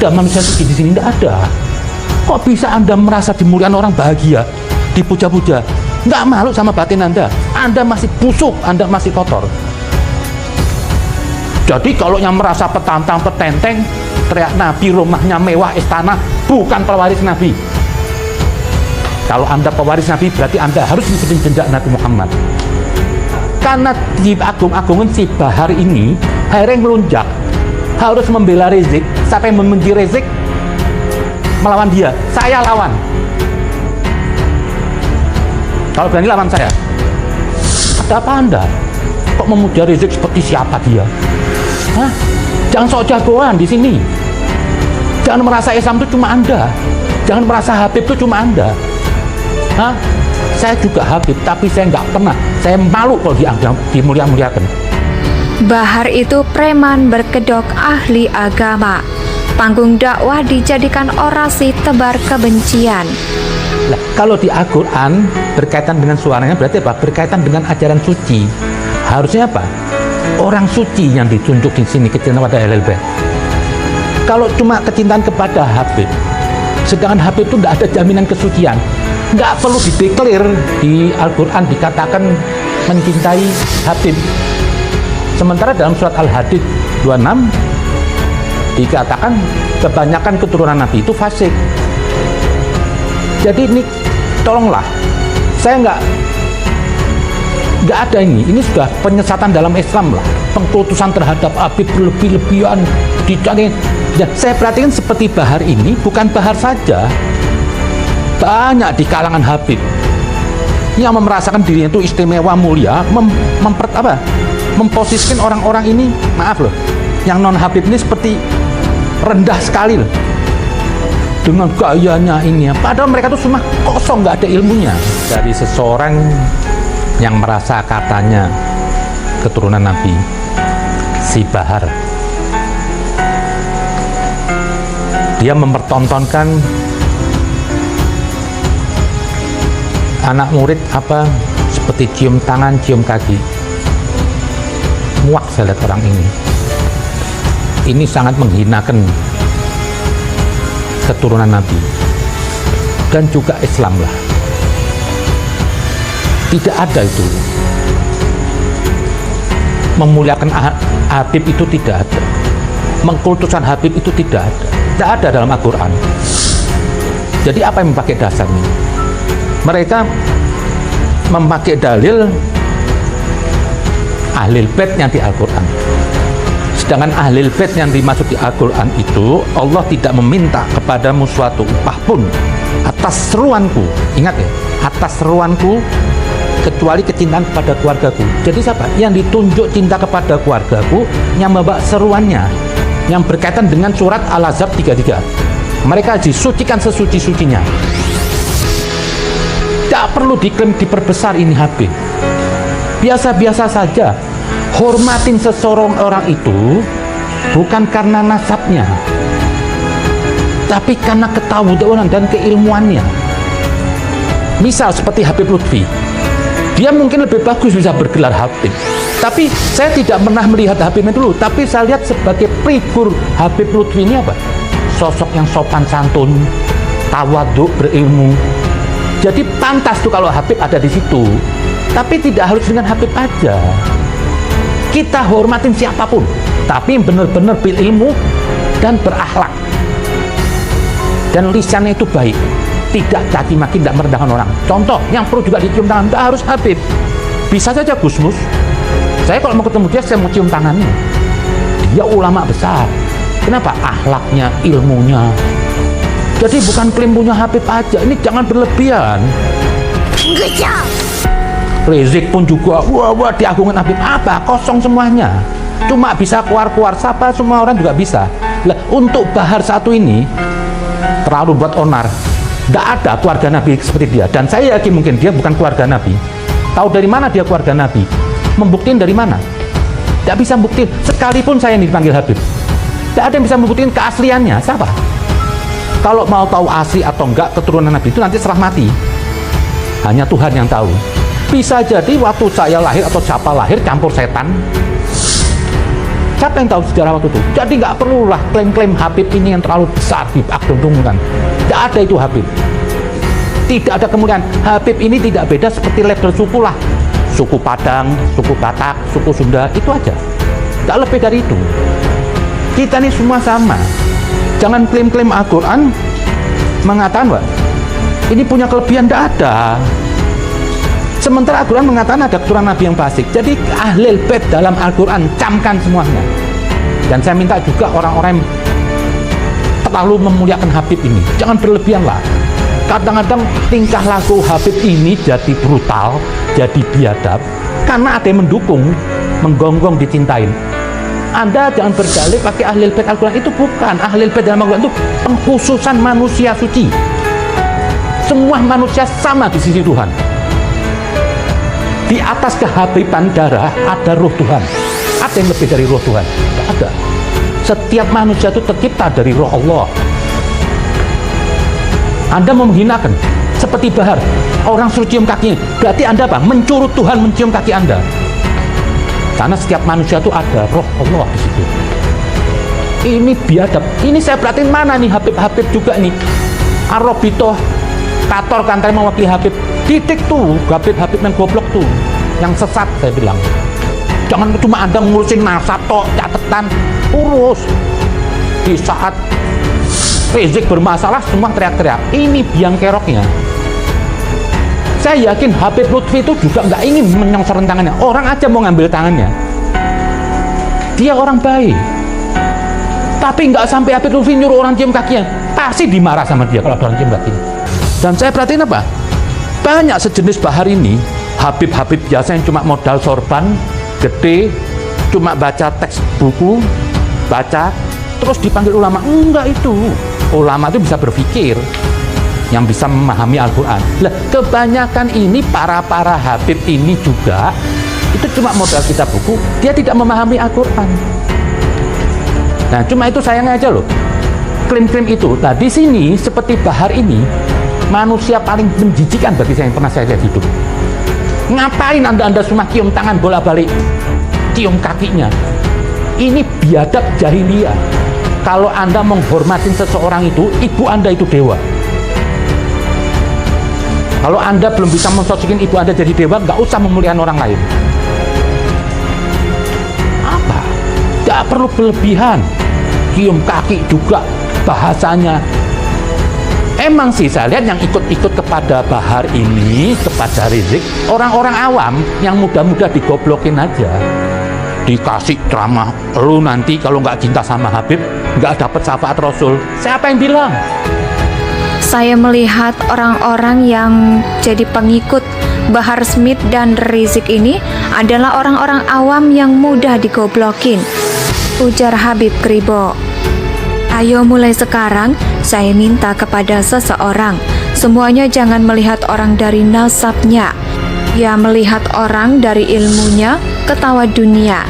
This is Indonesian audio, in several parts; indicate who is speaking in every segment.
Speaker 1: Ada manusia suci di sini? Tidak ada. Kok bisa Anda merasa dimuliakan orang bahagia, dipuja-puja? Nggak malu sama batin Anda? Anda masih busuk, Anda masih kotor. Jadi kalau yang merasa petantang, petenteng, teriak Nabi rumahnya mewah, istana, bukan pewaris Nabi. Kalau Anda pewaris Nabi, berarti Anda harus mengikuti jejak Nabi Muhammad. Karena di agung-agungan si Bahar ini, akhirnya melunjak, harus membela Rizik. Siapa yang membenci Rizik, melawan dia. Saya lawan. Kalau berani lawan saya. Ada apa Anda? Kok memuja Rizik seperti siapa dia? Hah? Jangan sok jagoan di sini. Jangan merasa Islam itu cuma Anda. Jangan merasa Habib itu cuma Anda. Hah? Saya juga Habib, tapi saya nggak pernah. Saya malu kalau dimulia-muliakan.
Speaker 2: Bahar itu preman berkedok ahli agama. Panggung dakwah dijadikan orasi tebar kebencian.
Speaker 1: Nah, kalau di Al-Quran berkaitan dengan suaranya berarti apa? Berkaitan dengan ajaran suci. Harusnya apa? Orang suci yang ditunjuk di sini, kecintaan pada Ahlul Bait. Kalau cuma kecintaan kepada Habib, sedangkan Habib itu tidak ada jaminan kesucian, nggak perlu dideklar di Al-Quran dikatakan mencintai Habib. Sementara dalam surat Al-Hadid 26 dikatakan kebanyakan keturunan Nabi itu fasik. Jadi ini tolonglah, saya nggak ada ini sudah penyesatan dalam Islam lah, pengkultusan terhadap Habib berlebih-lebihan dicari. Ya, saya perhatikan seperti Bahar ini, bukan Bahar saja, banyak di kalangan Habib yang merasakan dirinya itu istimewa mulia, memposisikan orang-orang ini, maaf loh, yang non Habib ini seperti rendah sekali loh dengan gayanya ini, padahal mereka tuh semua kosong, nggak ada ilmunya. Dari seseorang yang merasa katanya keturunan Nabi, si Bahar, dia mempertontonkan anak murid seperti cium tangan, cium kaki. Muak saya lihat orang ini. Ini sangat menghinakan keturunan Nabi dan juga Islam lah. Tidak ada itu. Memuliakan Habib itu tidak ada. Mengkultuskan Habib itu tidak ada. Tidak ada dalam Al-Quran. Jadi apa yang memakai dasarnya? Mereka memakai dalil Ahlul Bait yang di Al-Quran. Sedangkan Ahlul Bait yang dimaksud di Al-Quran itu, Allah tidak meminta kepadamu suatu upah pun atas seruanku. Ingat ya, atas seruanku, kecuali kecintaan kepada keluargaku. Jadi siapa? Yang ditunjuk cinta kepada keluargaku, yang membawa seruannya, yang berkaitan dengan surat Al-Ahzab 33. Mereka disucikan sesuci-sucinya. Tidak perlu diklaim diperbesar ini Habib. Biasa-biasa saja. Hormatin seseorang orang itu bukan karena nasabnya, tapi karena ketawadhuan dan keilmuannya. Misal seperti Habib Lutfi, dia mungkin lebih bagus bisa bergelar Habib, tapi saya tidak pernah melihat Habib itu dulu, tapi saya lihat sebagai figur Habib Lutfi ini apa? Sosok yang sopan santun, tawadhu, berilmu. Jadi pantas tuh kalau Habib ada di situ, tapi tidak harus dengan Habib aja. Kita hormatin siapapun, tapi benar-benar berilmu dan berakhlak, dan lisannya itu baik, tidak caci maki, tidak merendahkan orang. Contoh yang perlu juga dicium tangan, tidak harus Habib, bisa saja Gus Mus. Saya kalau mau ketemu dia, saya mau cium tangannya. Dia ulama besar. Kenapa? Akhlaknya, ilmunya. Jadi bukan klaim punya Habib aja, ini jangan berlebihan. Rizik pun juga, wah diagungkan Habib, apa? Kosong semuanya. Cuma bisa keluar-keluar, siapa semua orang juga bisa. Lah, untuk Bahar satu ini terlalu buat onar. Tidak ada keluarga Nabi seperti dia, dan saya yakin mungkin dia bukan keluarga Nabi. Tahu dari mana dia keluarga Nabi? Membuktiin dari mana? Tidak bisa buktiin. Sekalipun saya ini dipanggil Habib, tidak ada yang bisa membuktiin keasliannya. Siapa? Kalau mau tahu asli atau enggak keturunan Nabi itu nanti setelah mati, hanya Tuhan yang tahu. Bisa jadi waktu saya lahir atau siapa lahir campur setan. Siapa yang tahu sejarah waktu itu? Jadi nggak perlulah klaim-klaim Habib ini yang terlalu besar diagungkan. Tidak ada itu Habib. Tidak ada kemudian. Habib ini tidak beda seperti label suku lah. Suku Padang, suku Batak, suku Sunda, itu aja. Tidak lebih dari itu. Kita ini semua sama. Jangan klaim-klaim Al-Quran mengatakan, Wah, ini punya kelebihan, tidak ada. Sementara Al-Quran mengatakan ada keturunan Nabi yang fasik. Jadi Ahlul Bait dalam Al-Quran camkan semuanya. Dan saya minta juga orang-orang yang terlalu memuliakan Habib ini, jangan berlebihan lah. Kadang-kadang tingkah laku Habib ini jadi brutal, jadi biadab, karena ada yang mendukung, menggonggong dicintain. Anda jangan berdalih pakai Ahlul Bait Al-Quran, itu bukan. Ahlul Bait dalam Al-Quran itu pengkhususan manusia suci. Semua manusia sama di sisi Tuhan. Di atas kehabiban darah ada roh Tuhan. Ada yang lebih dari roh Tuhan? Tidak ada. Setiap manusia itu tercipta dari roh Allah. Anda menghinakan seperti Bahar, orang suruh cium kakinya, berarti Anda apa? Mencurut Tuhan mencium kaki Anda. Karena setiap manusia itu ada roh Allah di situ. Ini biadab. Ini saya perhatiin mana nih Habib-Habib juga nih. Arobito, Kator Kantai mewakili Habib. Titik tuh, Habib-Habib yang goblok tuh, yang sesat saya bilang. Jangan cuma Anda ngurusin nasab tok, catatan, urus. Di saat Rizik bermasalah semua teriak-teriak. Ini biang keroknya. Saya yakin Habib Lutfi itu juga nggak ingin menyongsor tangannya. Orang aja mau ngambil tangannya. Dia orang baik. Tapi nggak sampai Habib Lutfi nyuruh orang cium kakinya. Pasti dimarah sama dia kalau ada orang cium kakinya. Dan saya perhatiin apa? Banyak sejenis Bahar ini, Habib-Habib biasa yang cuma modal sorban, gede, cuma baca teks buku, baca, terus dipanggil ulama. Enggak itu. Ulama itu bisa berpikir, yang bisa memahami Al-Quran. Lah, kebanyakan ini para Habib ini juga itu cuma modal kitab buku, dia tidak memahami Al-Quran. Nah, cuma itu sayangnya aja loh. Klaim-klaim itu. Nah, di sini seperti Bahar ini, manusia paling menjijikan bagi saya yang pernah saya lihat hidup. Ngapain Anda semua cium tangan bola-balik, cium kakinya? Ini biadab jahiliyah. Kalau Anda menghormatin seseorang itu, ibu Anda itu dewa. Kalau Anda belum bisa mensosikin ibu Anda jadi dewa, nggak usah memuliakan orang lain. Apa? Nggak perlu berlebihan. Cium kaki juga bahasanya. Emang sih saya lihat yang ikut-ikut kepada Bahar ini, kepada Rizik, orang-orang awam yang muda-muda digoblokin aja. Dikasih ceramah, lu nanti kalau nggak cinta sama Habib, nggak dapat syafaat Rasul. Siapa yang bilang?
Speaker 2: Saya melihat orang-orang yang jadi pengikut Bahar Smith dan Rizik ini adalah orang-orang awam yang mudah digoblokin, ujar Habib Kribo. Ayo mulai sekarang, saya minta kepada seseorang, semuanya jangan melihat orang dari nasabnya, ya melihat orang dari ilmunya, ketawa dunia.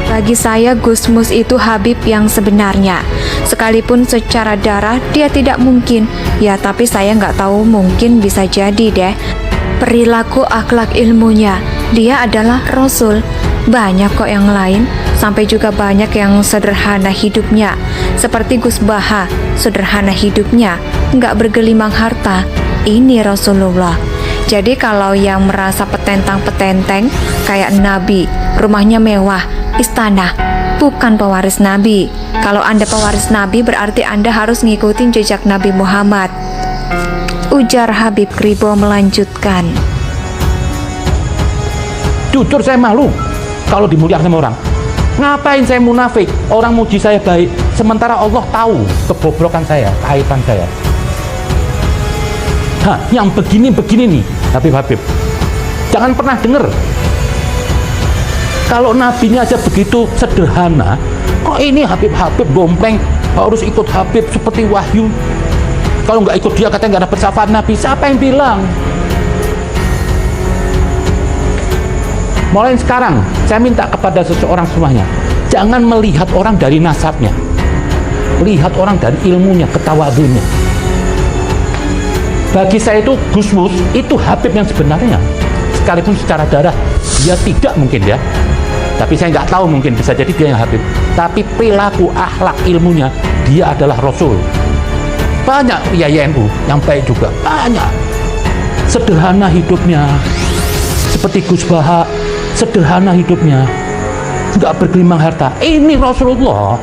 Speaker 2: Bagi saya Gus Mus itu Habib yang sebenarnya. Sekalipun secara darah dia tidak mungkin, ya tapi saya nggak tahu, mungkin bisa jadi deh. Perilaku akhlak ilmunya, dia adalah Rasul. Banyak kok yang lain, sampai juga banyak yang sederhana hidupnya. Seperti Gus Baha, sederhana hidupnya, nggak bergelimang harta. Ini Rasulullah. Jadi kalau yang merasa petentang-petenteng kayak Nabi, rumahnya mewah, istana, bukan pewaris Nabi. Kalau Anda pewaris Nabi berarti Anda harus ngikutin jejak Nabi Muhammad, ujar Habib Kribo melanjutkan.
Speaker 1: Jujur saya malu kalau dimuliakan sama orang. Ngapain saya munafik? Orang muji saya baik, sementara Allah tahu kebobrokan saya, kaitan saya. Hah, yang begini-begini nih, Habib-Habib. Jangan pernah dengar. Kalau nabinya aja begitu sederhana, kok ini Habib-Habib gompleng harus ikut Habib seperti wahyu? Kalau nggak ikut dia katanya nggak dapat syafaat Nabi. Siapa yang bilang? Mulai sekarang, saya minta kepada seseorang semuanya, jangan melihat orang dari nasabnya, lihat orang dari ilmunya, ketawadunya. Bagi saya itu Gus Mus itu Habib yang sebenarnya, sekalipun secara darah dia tidak mungkin ya, Tapi saya nggak tahu, mungkin bisa jadi dia yang Habib. Tapi perilaku, akhlak, ilmunya, dia adalah Rasul. Banyak YNU yang baik juga, banyak. Sederhana hidupnya, seperti Gus Baha, sederhana hidupnya, nggak bergelimang harta. Ini Rasulullah,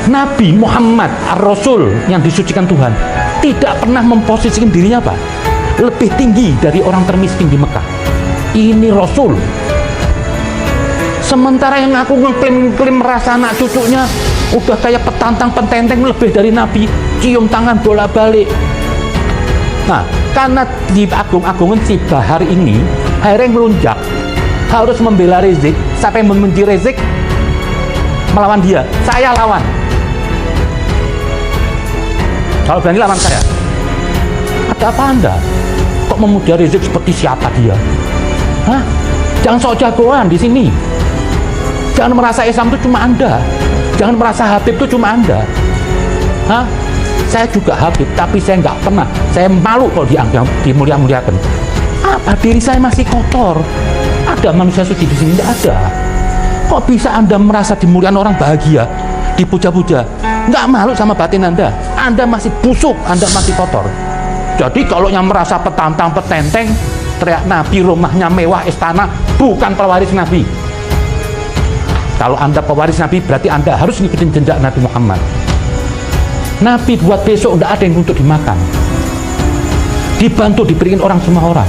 Speaker 1: Nabi Muhammad Ar-Rasul yang disucikan Tuhan, tidak pernah memposisikan dirinya apa? Lebih tinggi dari orang termiskin di Mekah. Ini Rasul. Sementara yang aku ngeklaim merasa anak cucunya udah kayak petantang pententeng, lebih dari Nabi, cium tangan bolak-balik. Nah, karena diagung-agungkan si Bahar ini akhirnya melunjak, harus membela Rizik. Siapa yang membenci Rizik melawan dia, saya lawan. Kalau berani lawan saya. Ada apa Anda? Kok memuja Rizik seperti siapa dia? Hah? Jangan sok jagoan di sini. Jangan merasa Islam itu cuma Anda. Jangan merasa Habib itu cuma Anda. Hah? Saya juga Habib, tapi saya nggak pernah. Saya malu kalau dimulia-muliakan. Apa diri saya masih kotor? Ada manusia suci di sini? Tidak ada. Kok bisa Anda merasa dimuliakan orang bahagia, dipuja-puja? Nggak malu sama batin Anda? Anda masih busuk, Anda masih kotor. Jadi kalau yang merasa petantang petenteng, teriak Nabi, rumahnya mewah, istana, bukan pewaris Nabi. Kalau Anda pewaris Nabi, berarti Anda harus ngikutin jejak Nabi Muhammad. Nabi buat besok tidak ada yang untuk dimakan, dibantu diberikan orang semua orang.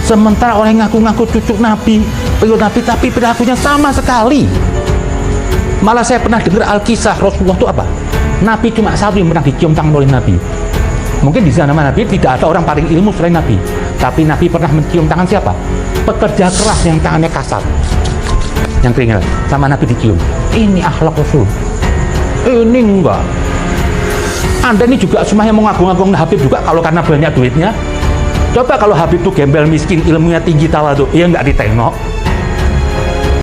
Speaker 1: Sementara orang yang ngaku-ngaku cucu Nabi, pengikut Nabi, tapi perilakunya sama sekali. Malah saya pernah dengar Alkisah Rasulullah itu apa? Nabi cuma satu yang pernah dicium tangan oleh Nabi. Mungkin di zaman Nabi tidak ada orang paling ilmu selain Nabi, tapi Nabi pernah mencium tangan siapa? Pekerja keras yang tangannya kasar, yang keringat, sama Nabi dicium. Ini akhlak Rasul. Ini enggak. Anda ini juga semuanya mau ngagung-ngagung Habib juga kalau karena banyak duitnya. Coba kalau Habib tuh gembel, miskin, ilmunya tinggi, tawadhu, ya nggak ditengok.